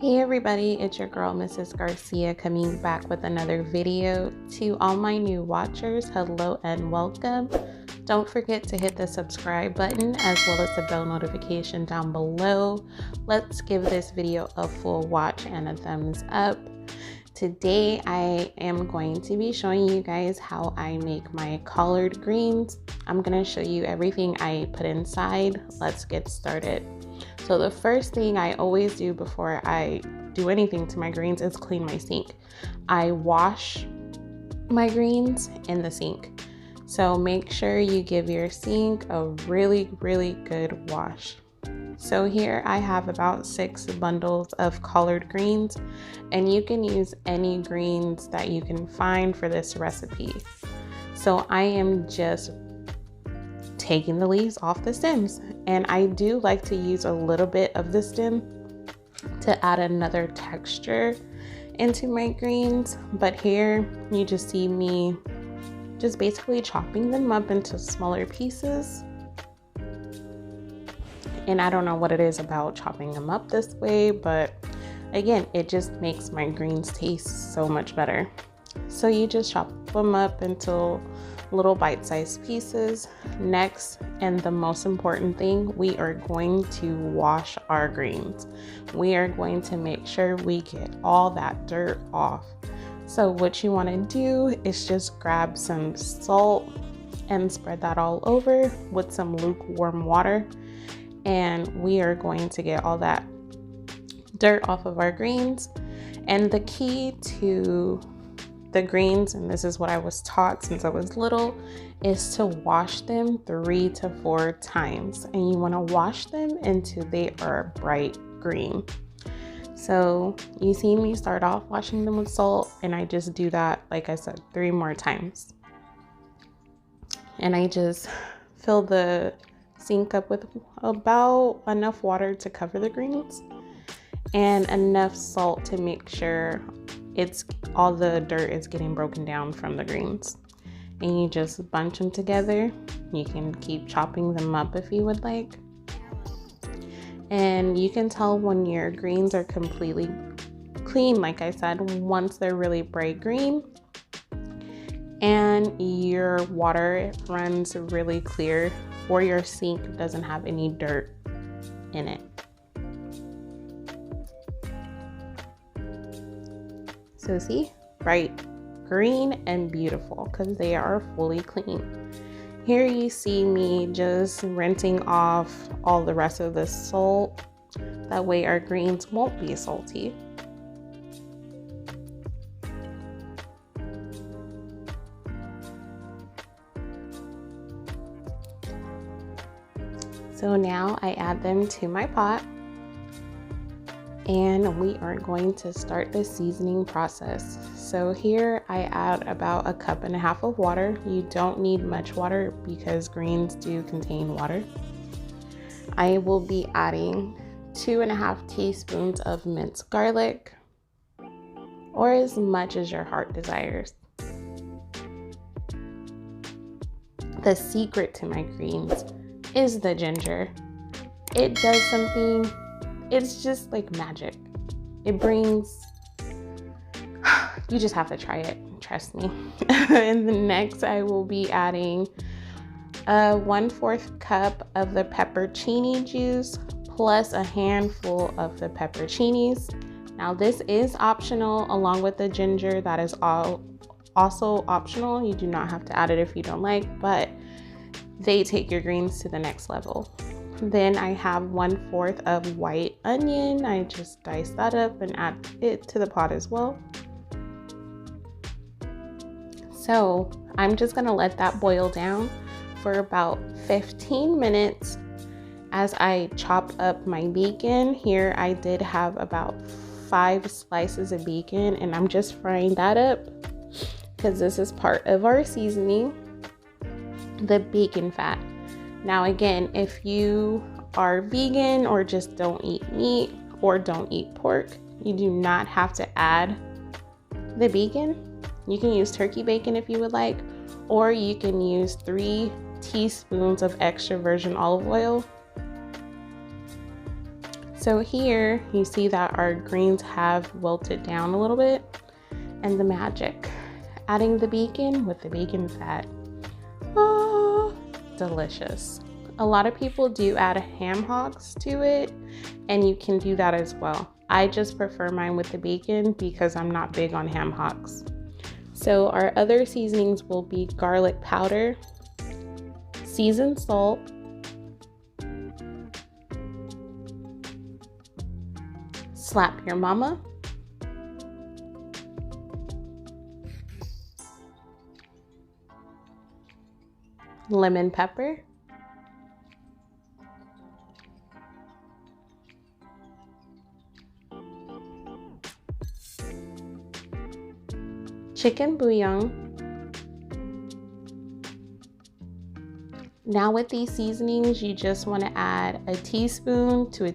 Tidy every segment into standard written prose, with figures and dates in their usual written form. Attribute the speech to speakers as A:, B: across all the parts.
A: Hey everybody, it's your girl Mrs. Garcia coming back with another video. To all my new watchers, hello and welcome. Don't forget to hit the subscribe button as well as the bell notification down below. Let's give this video a full watch and a thumbs up. Today I am going to be showing you guys how I make my collard greens. I'm going to show you everything I put inside. Let's get started. So the first thing I always do before I do anything to my greens is clean my sink. I wash my greens in the sink. So make sure you give your sink a really good wash. So here I have about 6 bundles of collard greens, and you can use any greens that you can find for this recipe. So I am just taking the leaves off the stems, and I do like to use a little bit of the stem to add another texture into my greens. But here you just see me just basically chopping them up into smaller pieces. And I don't know what it is about chopping them up this way, but again, it just makes my greens taste so much better. So you just chop them up into little bite-sized pieces. Next, and the most important thing, we are going to wash our greens. We are going to make sure we get all that dirt off. So what you want to do is just grab some salt and spread that all over with some lukewarm water, and we are going to get all that dirt off of our greens. And the key to the greens, and this is what I was taught since I was little, is to wash them 3 to 4 times, and you want to wash them until they are bright green. So you see me start off washing them with salt, and I just do that, like I said, 3 more times. And I just fill the sink up with about enough water to cover the greens and enough salt to make sure all the dirt is getting broken down from the greens. And you just bunch them together. You can keep chopping them up if you would like. And you can tell when your greens are completely clean, like I said, once they're really bright green and your water runs really clear, or your sink doesn't have any dirt in it. So see, bright green and beautiful because they are fully clean. Here you see me just rinsing off all the rest of the salt. That way our greens won't be salty. So now I add them to my pot, and we are going to start the seasoning process. So here I add about 1.5 cups of water. You don't need much water because greens do contain water. I will be adding 2.5 teaspoons of minced garlic, or as much as your heart desires. The secret to my greens is the ginger. It does something. It's just like magic. It brings, you just have to try it, trust me. And then next I will be adding 1/4 cup of the peppercini juice plus a handful of the pepperoncinis. Now this is optional along with the ginger. That is also optional. You do not have to add it if you don't like, but they take your greens to the next level. Then I have 1/4 of white onion. I just dice that up and add it to the pot as well. So I'm just gonna let that boil down for about 15 minutes as I chop up my bacon. Here I did have about 5 slices of bacon, and I'm just frying that up because this is part of our seasoning, the bacon fat. Now again, if you are vegan or just don't eat meat or don't eat pork, you do not have to add the bacon. You can use turkey bacon if you would like, or you can use 3 teaspoons of extra virgin olive oil. So here you see that our greens have wilted down a little bit, and the magic, adding the bacon with the bacon fat. Oh, delicious. A lot of people do add ham hocks to it, and you can do that as well. I just prefer mine with the bacon because I'm not big on ham hocks. So our other seasonings will be garlic powder, seasoned salt, slap your mama, lemon pepper, chicken bouillon. Now with these seasonings, you just want to add a teaspoon to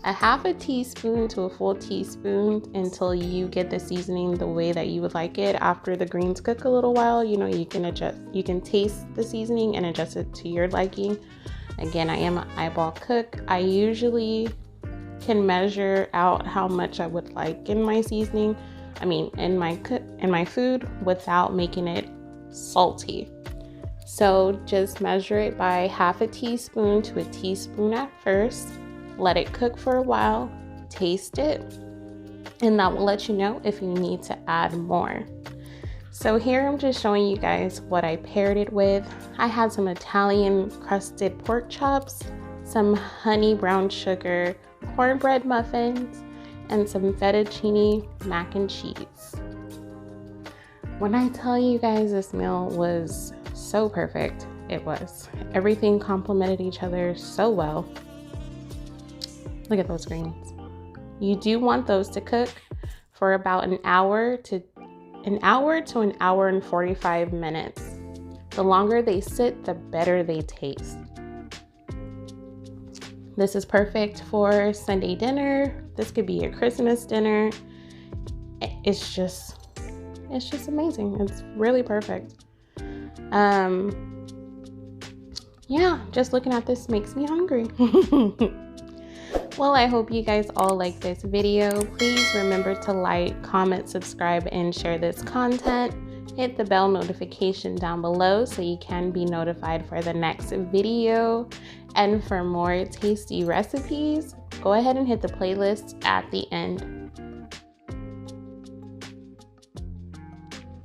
A: a half a teaspoon to a full teaspoon until you get the seasoning the way that you would like it. After the greens cook a little while, you know, you can adjust, you can taste the seasoning and adjust it to your liking. Again, I am an eyeball cook. I usually can measure out how much I would like in my seasoning. In my food without making it salty. So just measure it by half a teaspoon to a teaspoon at first. Let it cook for a while, taste it, and that will let you know if you need to add more. So here I'm just showing you guys what I paired it with. I had some Italian crusted pork chops, some honey brown sugar cornbread muffins, and some fettuccine mac and cheese. When I tell you guys this meal was so perfect, it was. Everything complemented each other so well. Look at those greens. You do want those to cook for about an hour to an hour and 45 minutes. The longer they sit, the better they taste. This is perfect for Sunday dinner. This could be a Christmas dinner. It's just amazing. It's really perfect. Yeah, just looking at this makes me hungry. Well, I hope you guys all like this video. Please remember to like, comment, subscribe, and share this content. Hit the bell notification down below so you can be notified for the next video. And for more tasty recipes, go ahead and hit the playlist at the end.